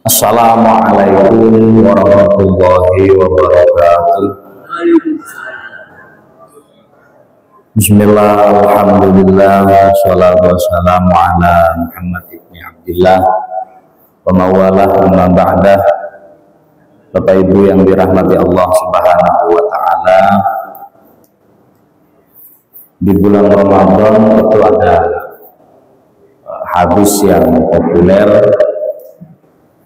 Assalamualaikum warahmatullahi wabarakatuh. Bismillah, alhamdulillah, wassalatu wassalamu ala Muhammad ibn Abdillah wa mawalah wa ba'dah. Bapak Ibu yang dirahmati Allah Subhanahu wa ta'ala, di bulan Ramadan itu ada hadis yang populer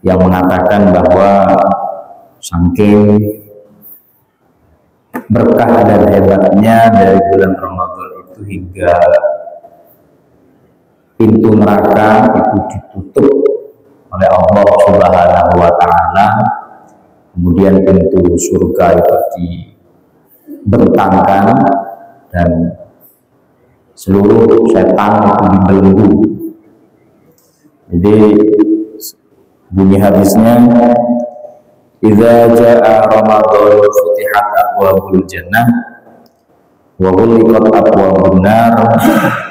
yang mengatakan bahwa saking berkah dan hebatnya dari bulan Ramadan itu hingga pintu neraka itu ditutup oleh Allah Subhanahu wa ta'ala, kemudian pintu surga itu dibentangkan dan seluruh setan itu dibelenggu. Jadi bunyi hadisnya, idza jaa Ramadan futihat abwabul jannah wa ghulqat abwabun nar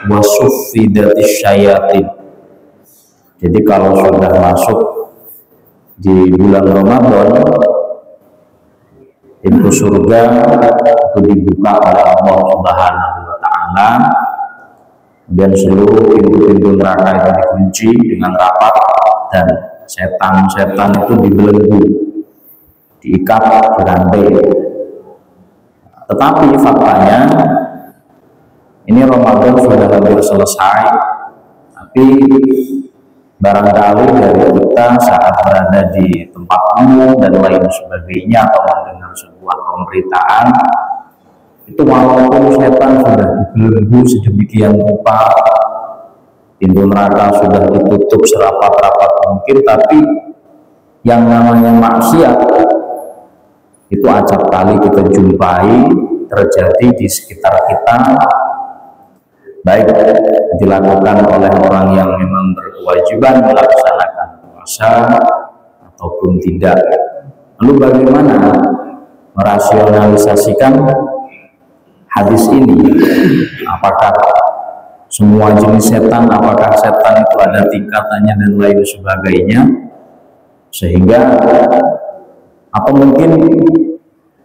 wa suffidatis syayatin. Jadi kalau sudah masuk di bulan Ramadan, pintu surga itu dibuka oleh Allah Subhanahu wa ta'ala, dan seluruh pintu-pintu neraka itu dikunci dengan rapat dan setan-setan itu dibelenggu, diikat, dirantai. Tetapi faktanya ini Ramadan sudah hampir selesai, tapi barangkali dari kita saat berada di tempat umum dan lain sebagainya atau mendengar sebuah pemberitaan itu, walaupun setan sudah dibelenggu sedemikian rupa, pintu neraka sudah ditutup serapat-rapat mungkin, tapi yang namanya maksiat itu acap kali kita jumpai terjadi di sekitar kita, baik dilakukan oleh orang yang memang berkewajiban melaksanakan puasa ataupun tidak. Lalu bagaimana merasionalisasikan hadis ini? Apakah semua jenis setan, apakah setan itu ada tingkatannya dan lain sebagainya, sehingga atau mungkin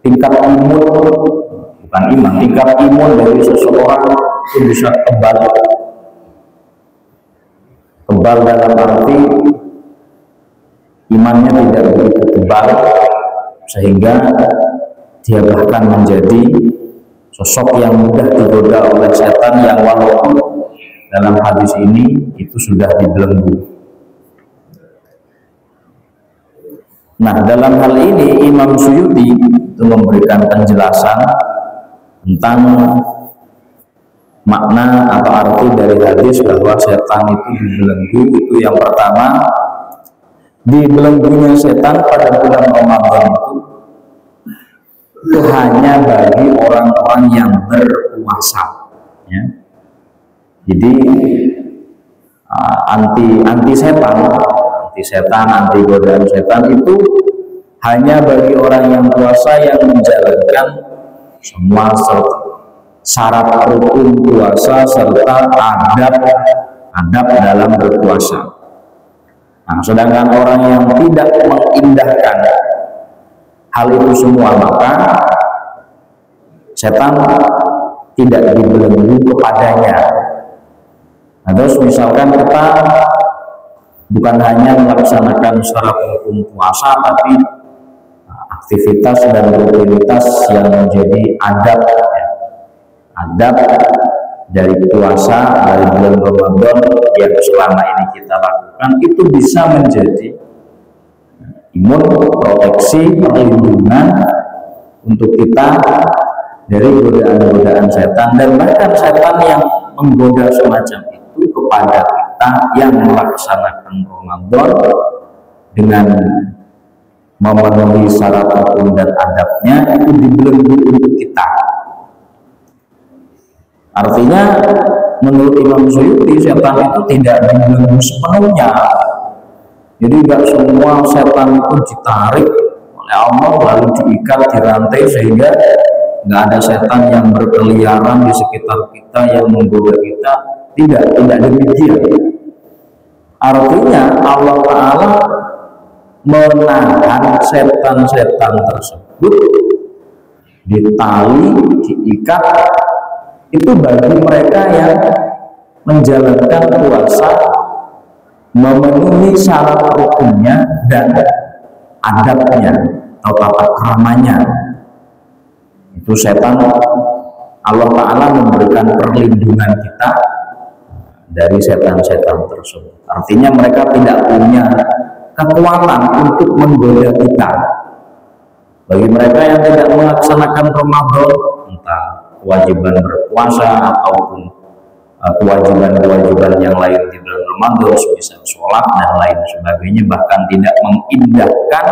tingkat imun, bukan iman, tingkat imun dari seseorang itu bisa kebal dalam arti imannya tidak begitu tebal sehingga dia bahkan menjadi sosok yang mudah digoda oleh setan, yang walaupun dalam hadis ini itu sudah dibelenggu. Nah, dalam hal ini Imam Suyuti itu memberikan penjelasan tentang makna atau arti dari hadis bahwa setan itu dibelenggu. Itu yang pertama, dibelenggunya setan pada bulan Ramadan itu hanya bagi orang-orang yang berpuasa, ya. Jadi anti setan, anti godaan setan itu hanya bagi orang yang puasa, yang menjalankan semua syarat rukun puasa serta adab dalam berpuasa. Nah, sedangkan orang yang tidak mengindahkan hal itu semua, maka setan tidak dibelenggu kepadanya. Nah, terus misalkan kita bukan hanya melaksanakan syarat rukun puasa, tapi aktivitas dan rutinitas yang menjadi adab dari puasa dari bulan Ramadan yang selama ini kita lakukan, itu bisa menjadi imun, proteksi, perlindungan untuk kita dari godaan-godaan setan, dan bahkan setan yang menggoda semacam itu kepada kita yang melaksanakan Ramadan dengan memenuhi syarat rukun dan adabnya, itu dibelenggu untuk kita. Artinya menurut Imam Suyuti, setan itu tidak dibelenggu sepenuhnya. Jadi tidak semua setan itu ditarik oleh Allah lalu diikat, dirantai, sehingga nggak ada setan yang berkeliaran di sekitar kita yang menggoda kita. Tidak demikian. Artinya Allah Ta'ala menahan setan-setan tersebut, ditali, diikat. Itu bagi mereka yang menjalankan puasa, memenuhi syarat rukunnya dan adabnya atau tata keramanya. Itu setan, Allah Ta'ala memberikan perlindungan kita dari setan-setan tersebut. Artinya mereka tidak punya kekuatan untuk menggoda kita. Bagi mereka yang tidak melaksanakan Ramadan, entah kewajiban berpuasa ataupun kewajiban-kewajiban yang lain di bulan Ramadan, semisal sholat dan lain sebagainya, bahkan tidak mengindahkan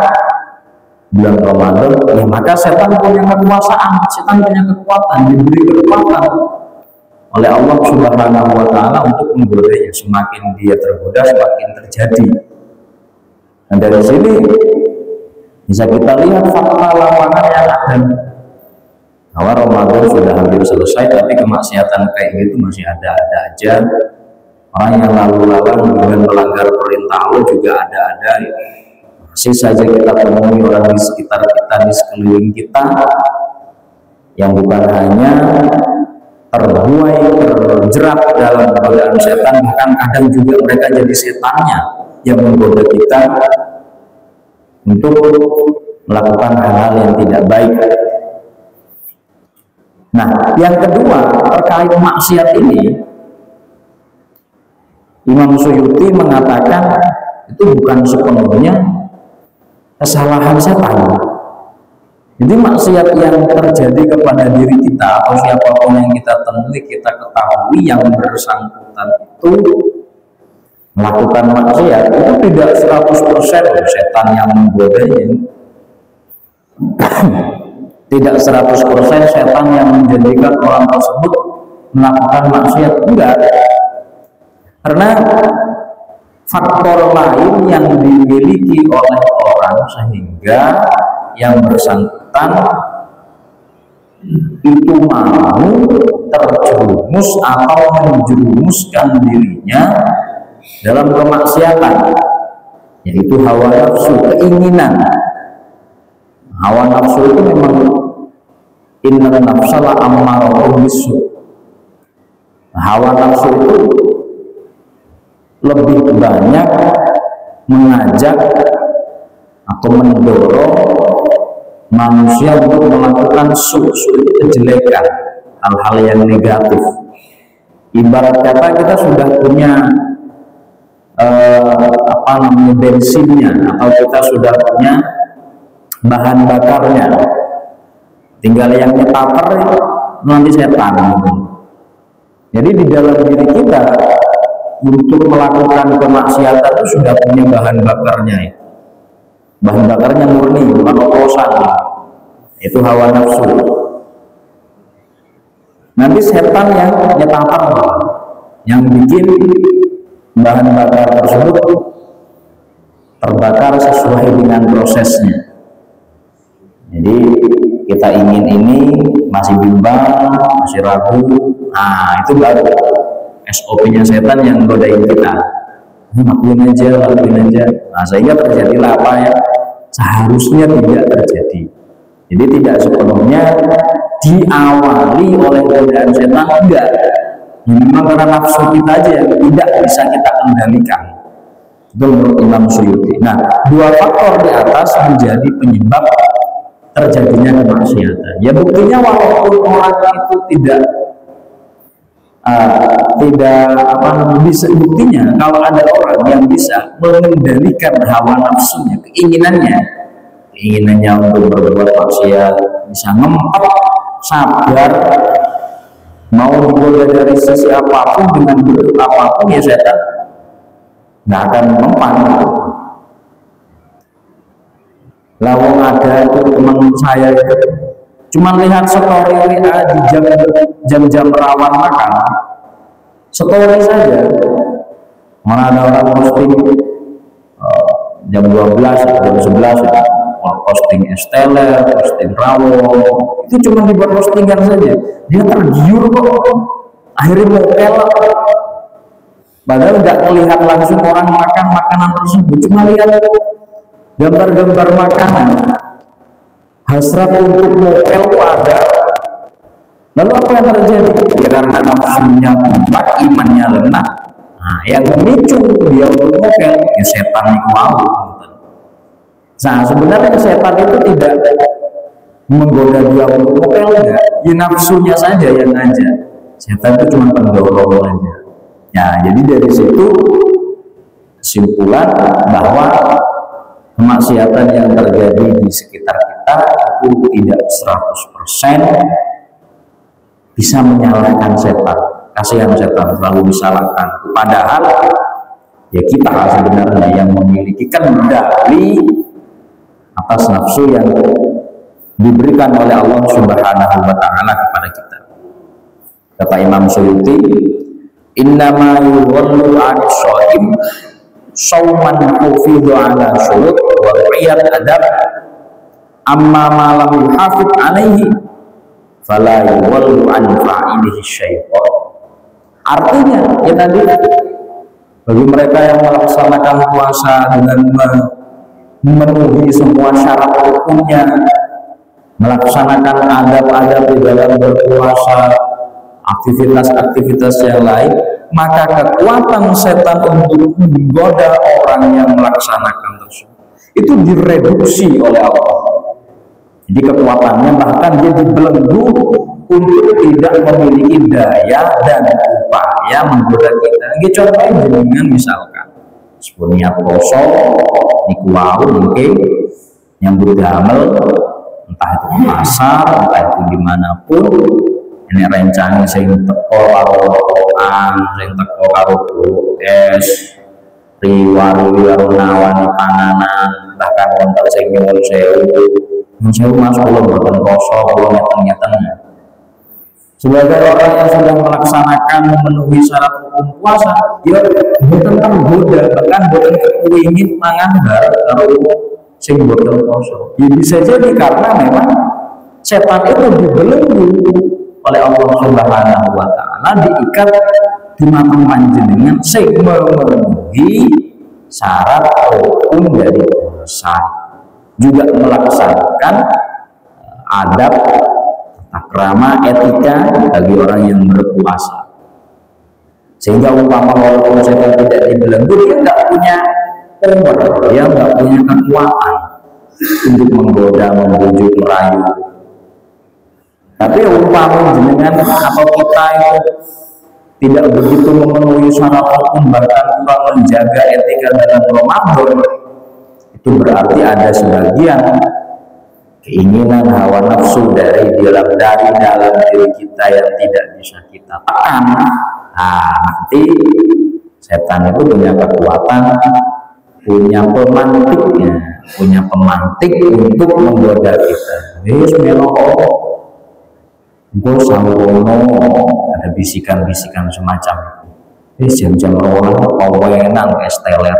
bulan Ramadan, ya maka setan punya kekuasaan, setan punya kekuatan, diberi kekuatan oleh Allah Subhanahu wa Ta'ala untuk menggodanya. Semakin dia tergoda, semakin terjadi. Dan dari sini bisa kita lihat fakta lapangan yang ada bahwa Ramadan sudah hampir selesai, tapi kemaksiatan kayak gitu masih ada aja. Orang yang lalu-lalang dengan melanggar perintah Allah juga ada. Masih saja kita temui orang di sekitar kita, di sekeliling kita, yang bukan hanya terbuai, terjerat dalam godaan setan, bahkan kadang juga mereka jadi setannya yang menggoda kita untuk melakukan hal-hal yang tidak baik. Nah, yang kedua terkait maksiat ini, Imam Suyuti mengatakan itu bukan sepenuhnya kesalahan setan. Jadi maksiat yang terjadi kepada diri kita atau siapapun yang kita temui, kita ketahui yang bersangkutan itu melakukan maksiat, itu tidak 100% setan yang menggodanya. Tidak 100% setan yang menjadikan orang tersebut melakukan maksiat, enggak. Karena faktor lain yang dimiliki oleh orang sehingga yang bersangkutan itu mau terjerumus atau menjerumuskan dirinya dalam kemaksiatan, yaitu hawa nafsu, keinginan. Hawa nafsu itu memang inna nafsala ammaratun bisu. Hawa nafsu itu lebih banyak mengajak atau mendorong manusia untuk melakukan itu kejelekan, hal-hal yang negatif. Ibarat kata kita sudah punya bensinnya, atau kita sudah punya bahan bakarnya, tinggal yang nyetaper nanti setan gitu. Jadi di dalam diri kita untuk melakukan kemaksiatan itu sudah punya bahan bakarnya ya. Bahan bakarnya murni, bukan oplosan. Itu hawa nafsu. Nanti setan yang nyetaper, yang bikin bahan bakar tersebut terbakar sesuai dengan prosesnya. Jadi kita ingin ini, masih bimbang, masih ragu, nah itu baru SOP-nya setan yang godain kita. Lakuin aja. Nah, sehingga terjadilah apa yang seharusnya tidak terjadi. Jadi tidak sepenuhnya diawali oleh godaan setan, enggak. Memang karena nafsu kita aja yang tidak bisa kita kendalikan. Itu menurut Imam Suyuti. Nah, dua faktor di atas menjadi penyebab terjadinya kemaksiatan. Ya buktinya walaupun orang itu tidak bisa, buktinya kalau ada orang yang bisa mengendalikan hawa nafsunya, keinginannya untuk berbuat maksiat, bisa ngempet, sabar, mau digoda dari sisi apapun dengan bentuk apapun, ya setan nggak akan mempan. Lawang ada itu teman saya itu cuma lihat story WA di jam-jam rawan makan, story saja, mana ada orang posting jam 12 atau jam 11 posting esteller, posting rawon, itu cuma dibuat postingan saja, dia tergiur kok, akhirnya mokel, padahal nggak melihat langsung orang makan makanan tersebut, cuma lihat gambar-gambar makanan, hasrat untuk mokel ada. Lalu apa yang terjadi? Ya karena nafsunya kuat, imannya lemah. Nah, yang memicu dia untuk mokel, ya setan itu mau. Nah, sebenarnya setan itu tidak menggoda dia untuk mokel, enggak. Ya nafsunya saja yang ngajak. Setan itu cuma pendorong aja. Ya, jadi dari situ kesimpulan bahwa kemaksiatan yang terjadi di sekitar kita itu tidak 100% bisa menyalahkan setan. Kasihan setan selalu disalahkan. Padahal ya kita sebenarnya yang memiliki kendali atas nafsu yang diberikan oleh Allah Subhanahu wa taala kepada kita. Kata Imam Suyuti, innama yughallu 'anis-shaim sauman hufidhu 'ala syurut wa riyat adab amma ma lam yuhafid 'alaihi fala yughallu 'an fa'ilihi syaitan. Artinya ya tadi, bagi mereka yang melaksanakan puasa dengan memenuhi semua syarat hukumnya, melaksanakan adab-adab di dalam berpuasa, aktivitas-aktivitas yang lain, maka kekuatan setan untuk menggoda orang yang melaksanakan tersebut itu direduksi oleh Allah. Jadi kekuatannya bahkan dia dibelenggu untuk tidak memiliki daya dan upaya menggoda kita. Contohnya dengan misalkan sepunya poso niku wau mungkin nyambut damel, entah itu di pasar, entah itu dimanapun, ini rencana sing teko karo rokokan, sing teko karo es, riwari-riwari nawani panganan, bahkan wonten sing nyuwun sewu Mas kula mboten poso, kula nyeteng-nyeteng. Sebagai orang yang sudah melaksanakan memenuhi syarat hukum puasa, ya mboten tergoda, bahkan mboten kepingin mangan bareng karo sing mboten poso. Ya bisa jadi karena memang setan itu dibelenggu oleh Allah Subhanahu wa taala, diikat di matang panjenengan sing memenuhi syarat hukum dari puasa, juga melaksanakan adab tata krama etika bagi orang yang berpuasa, sehingga umpama walaupun setan tidak dibelenggu, dia nggak punya power, dia nggak punya kekuatan untuk menggoda, membujuk, merayu. Tapi umpama jenengan atau kita itu tidak begitu memenuhi syarat hukum, bahkan kurang menjaga etika dalam Ramadan, itu berarti ada sebagian keinginan hawa nafsu dari dalam diri kita yang tidak bisa kita tekan. Nah, nanti setan itu punya kekuatan, punya pemantik untuk menggoda kita. Wis melo engko sampono, ada bisikan-bisikan semacam itu. Jam-jam rola pawenan es teler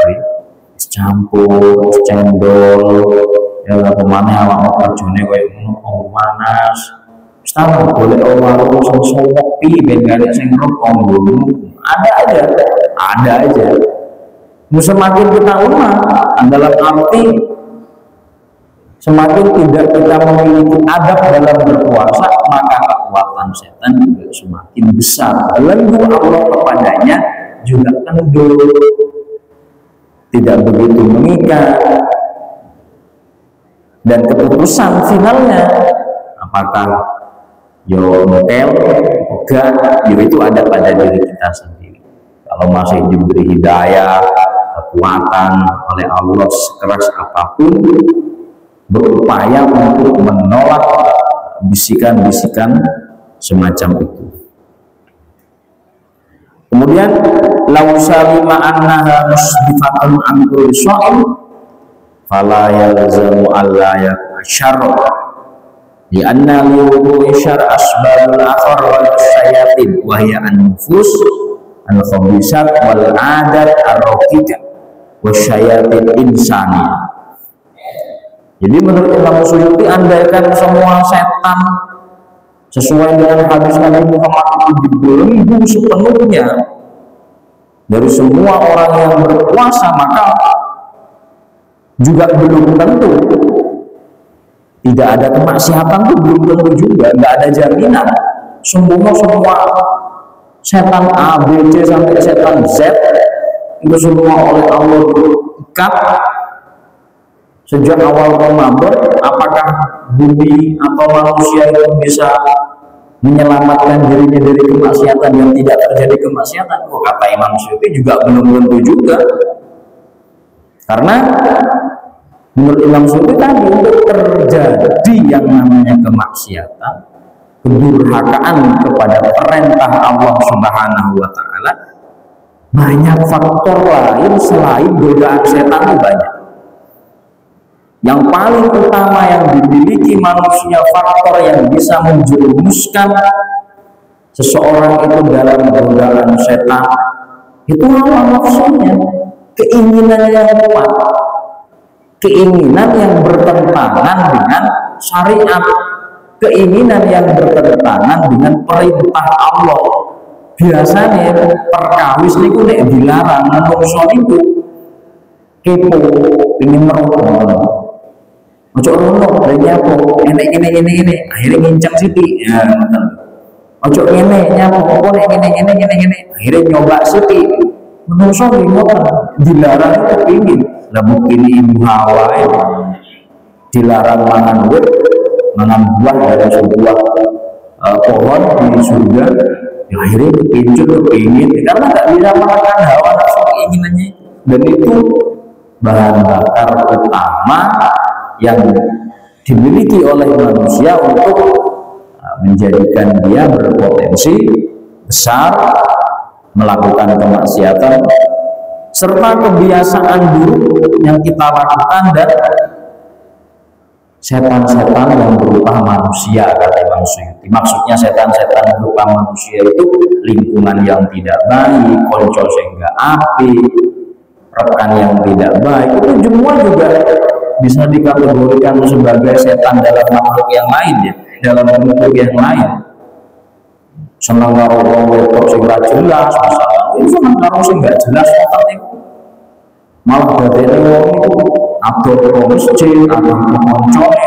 campur, cendol, ya kemana awak kerjane koyo ngono panas. Wis ta boleh warung sing sopi ben gak sing rokok. Ada aja. Semakin kita lemah dalam arti semakin tidak kita memiliki adab dalam berpuasa, maka kekuatan setan juga semakin besar. Belenggu Allah kepadanya juga kendor, tidak begitu mengikat. Dan keputusan finalnya apakah yo motel, enggak, itu ada pada diri kita sendiri. Kalau masih diberi hidayah, kekuatan oleh Allah sekeras apapun, berupaya untuk menolak bisikan-bisikan semacam itu. Kemudian lau salima annaha musbifatun an kulli sha'im fala yalzamu alla yakshara li anna liwudu'i syar asbabul akhar wal syayatin wa hiya an-nufus al-khabisat wal adat ar-raqiqah wa syayatin insaniyah. Jadi menurut Imam Suyuti, andaikan semua setan sesuai dengan hadis Nabi Muhammad itu dibelenggu sepenuhnya dari semua orang yang berpuasa, maka juga belum tentu. Tidak ada kemaksiatan tuh belum tentu juga, nggak ada jaminan. Semua setan A, B, C sampai setan Z itu semua oleh Allah diikat sejak awal Ramadan. Apakah bumi atau manusia itu bisa menyelamatkan dirinya dari kemaksiatan dan tidak terjadi kemaksiatan? Kata Imam Suyuti juga belum tentu juga, karena menurut Imam Suyuti tadi untuk terjadi yang namanya kemaksiatan, kedurhakaan kepada perintah Allah Subhanahu wa Ta'ala, banyak faktor lain selain godaan setan itu banyak. Yang paling utama yang dimiliki manusia, faktor yang bisa menjerumuskan seseorang itu dalam godaan setan, itu hawa nafsunya, keinginannya yang kuat, keinginan yang bertentangan dengan syariat, keinginan yang bertentangan dengan perintah Allah. Biasanya perkawis niku nek dilarang menungso niku kepo, ingin merokok. Ojo ngono, dari nyapo, enek ini, akhirnya ngincang sithik. Ya, ngoten. Ojo ngene, nyapo, kok nek ngene, akhirnya nyoba sithik. Menungso ngoten, dilarang itu pengin. Lah mungkin ibu Hawa dilarang mangan buah dari sebuah pohon di surga, ya akhirnya kepingin karena nggak bisa makan hawa nafsu keinginannya, dan itu bahan bakar utama yang dimiliki oleh manusia untuk menjadikan dia berpotensi besar melakukan kemaksiatan serta kebiasaan buruk yang kita lakukan dan setan-setan yang berupa manusia, kata Imam Suyuti. Maksudnya setan-setan berupa manusia itu lingkungan yang tidak baik, konco sehingga api, rekan yang tidak baik, itu semua juga bisa dikategorikan sebagai setan dalam makhluk yang lain, ya, dalam bentuk yang lain. Senang karo wong wedok sing ora jelas, misalnya itu senang karo sing enggak jelas otaknya. Malah dadene wong iku abot ke masjid, abot ke koncone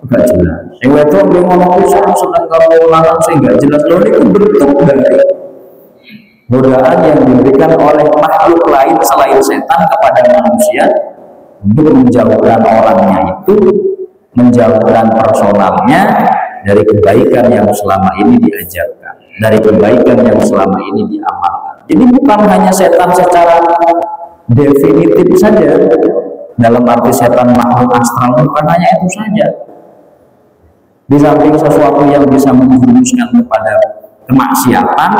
enggak jelas. Sing wedok yo ngono kuwi seneng karo lanang sing enggak jelas. Lho niku bentuk dari godaan yang diberikan oleh makhluk lain selain setan kepada manusia untuk menjauhkan orangnya itu, menjauhkan personalnya dari kebaikan yang selama ini diajarkan, dari kebaikan yang selama ini diamalkan. Jadi bukan hanya setan secara definitif saja, dalam arti setan makhluk astral, bukan hanya itu saja. Di samping sesuatu yang bisa menjerumuskan kepada kemaksiatan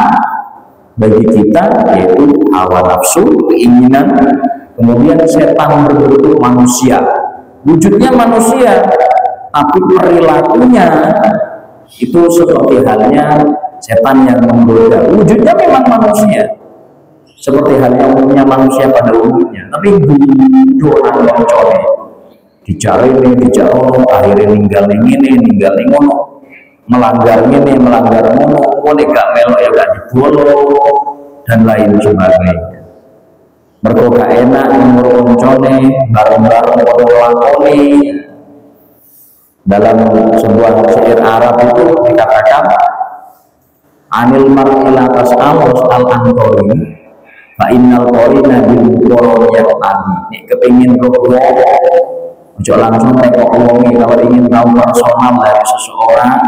bagi kita, yaitu hawa nafsu, keinginan, kemudian setan berbentuk manusia, wujudnya manusia, tapi perilakunya itu seperti halnya setan yang menggoda. Wujudnya memang manusia, seperti halnya umumnya manusia pada umumnya, tapi doa yang core dicari ini, dicari akhirnya ninggal ini, ninggal ngono, melanggar ini, melanggar ngono, gak melok ya gak dibolo dan lain sebagainya. Mergo gak enak nomor koncone bareng-bareng lakoni. Dalam sebuah syair Arab itu dikatakan anil mar'ila tas'al al antori fa innal qarina bil qur'an tadi. Nek kepengin roh ojo langsung tengok wonge. Kalau ingin tahu personal dari seseorang,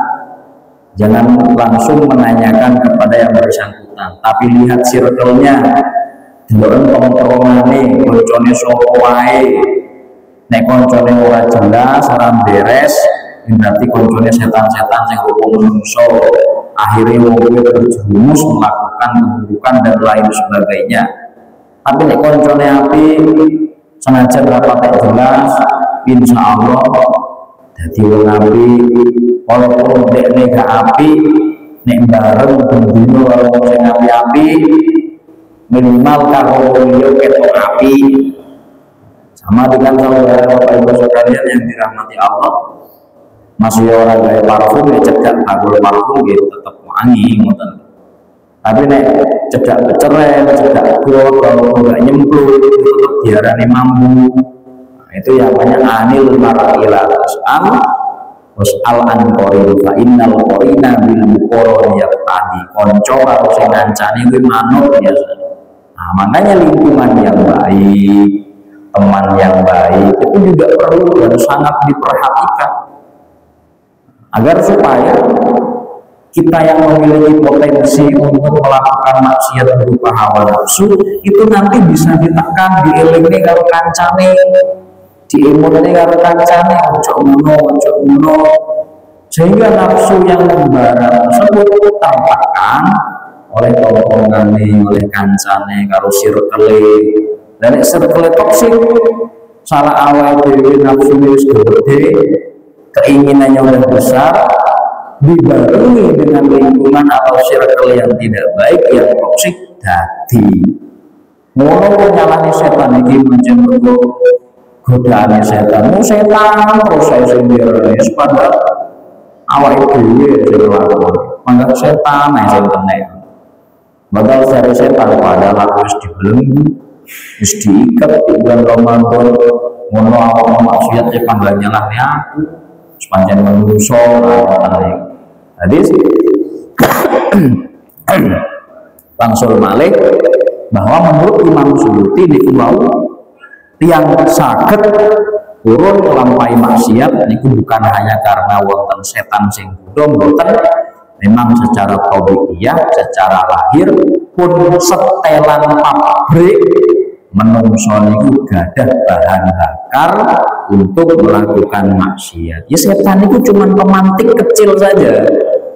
jangan langsung menanyakan kepada yang bersangkutan, tapi lihat circle-nya. Delok tongkrongane, koncone sapa wae. Nek koncone ora jelas, ora beres, berarti koncone setan-setan sing rupa menungso. Akhirnya wong kuwi terjerumus melakukan keburukan dan lain sebagainya. Tapi nek koncone api, senajan rapat jelas, insya Allah dadi wong api. Walaupun dekne gak api, nek bareng bendino karo sing api-api, minimal karo beliau ketok api. Sama dengan saudara Bapak Ibu sekalian yang dirahmati Allah, masih orang gaya parfum ya cedak agul parfum gitu tetap wangi ngoten. Tapi nek cedak beceren, cedak gol, kalau enggak nyemplung tetap diarani mambu. Itu yang namanya anil mar'ila tas'al was'al an qarin fa innal qarina bil muqarrani yaqtadi. Konco karo sing ngancani kuwi manut biasa. Nah, makanya lingkungan yang baik, teman yang baik itu juga perlu dan sangat diperhatikan agar supaya kita yang memiliki potensi untuk melakukan maksiat berupa hawa nafsu itu nanti bisa ditekan, dielingi karo kancane, diemutne karo kancane, ojo ngono, sehingga nafsu yang membara tersebut tertekan oleh tongkongane, oleh kancane, karo circle. Dan circle toksik, salah awal dewi nafsu wis gede, keinginannya udah besar, dibarengi dengan lingkungan atau circle yang tidak baik, yang toksik, dadi ngono nyalani setan iki menjadi godaane setan. Setan terus saya sendiri padahal awal dhewe sing lakon. Mangga setan ae sing tenek. Bakal cari setan padahal aku wis dibelenggu, wis diikat di bulan Ramadan. Ngono apa maksiat e panggal nyalahne aku. Sepanjang manusia hadis Bangsul Malik bahwa menurut Imam Suyuti niku wau tiang saged turun melampaui maksiat niku bukan hanya karena wonten setan sing godhong, mboten, memang secara tabiiyah, secara lahir pun setelan pabrik menungso niku gadah bahan bakar untuk melakukan maksiat. Ya setan itu cuma pemantik kecil saja,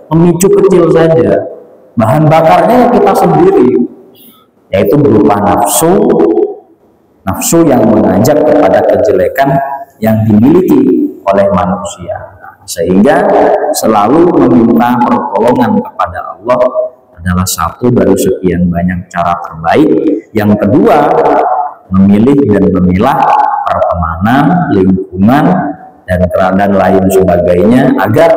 pemicu kecil saja. Bahan bakarnya kita sendiri, yaitu berupa nafsu, nafsu yang mengajak kepada kejelekan yang dimiliki oleh manusia. Sehingga selalu meminta pertolongan kepada Allah adalah satu dari sekian banyak cara terbaik. Yang kedua, memilih dan memilah pertemanan, lingkungan, dan keadaan lain sebagainya agar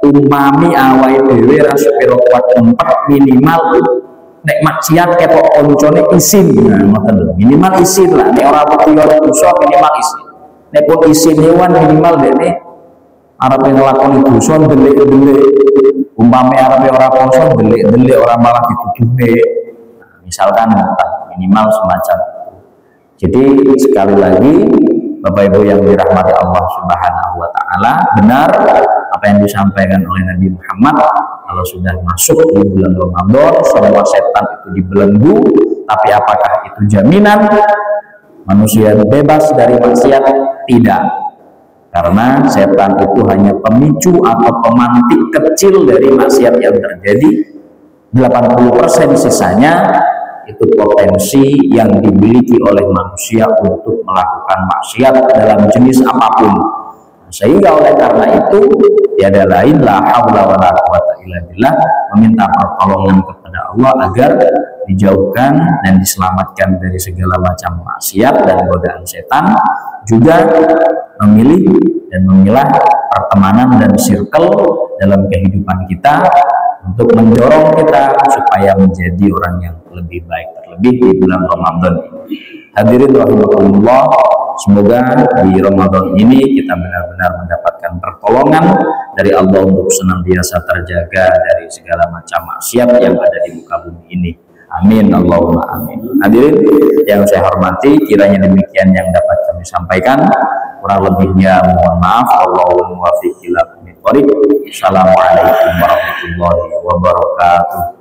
umami awai dewe rasepiro kuat empat minimal nek maksiat ketok koncone isin. Nah, minimal isin lah, nek ora wedi ora dosa minimal isin. Nek pun isin hewan minimal dene arep nglakoni dosa delik-delik. Umpame arep ora poso delik-delik ora malah dituduhne. Nah, misalkan minimal semacam itu. Jadi sekali lagi Bapak Ibu yang dirahmati Allah Subhanahu wa taala, benar apa yang disampaikan oleh Nabi Muhammad, kalau sudah masuk di bulan Ramadan semua setan itu dibelenggu. Tapi apakah itu jaminan manusia bebas dari maksiat? Tidak, karena setan itu hanya pemicu atau pemantik kecil dari maksiat yang terjadi. 80% sisanya itu potensi yang dimiliki oleh manusia untuk melakukan maksiat dalam jenis apapun. Sehingga oleh karena itu tiada lain la haula wala quwata illa billah, meminta pertolongan kepada Allah agar dijauhkan dan diselamatkan dari segala macam maksiat dan godaan setan. Juga memilih dan memilah pertemanan dan circle dalam kehidupan kita untuk mendorong kita supaya menjadi orang yang lebih baik, terlebih di bulan Ramadan ini. Hadirin rahimakumullah, semoga di Ramadan ini kita benar-benar mendapatkan pertolongan dari Allah untuk senantiasa terjaga dari segala macam maksiat yang ada di muka bumi ini. Amin, Allahumma amin. Hadirin yang saya hormati, kiranya demikian yang dapat kami sampaikan. Kurang lebihnya mohon maaf. Allahumma muwaffiq ila aqwamit thoriq. Assalamualaikum warahmatullahi wabarakatuh.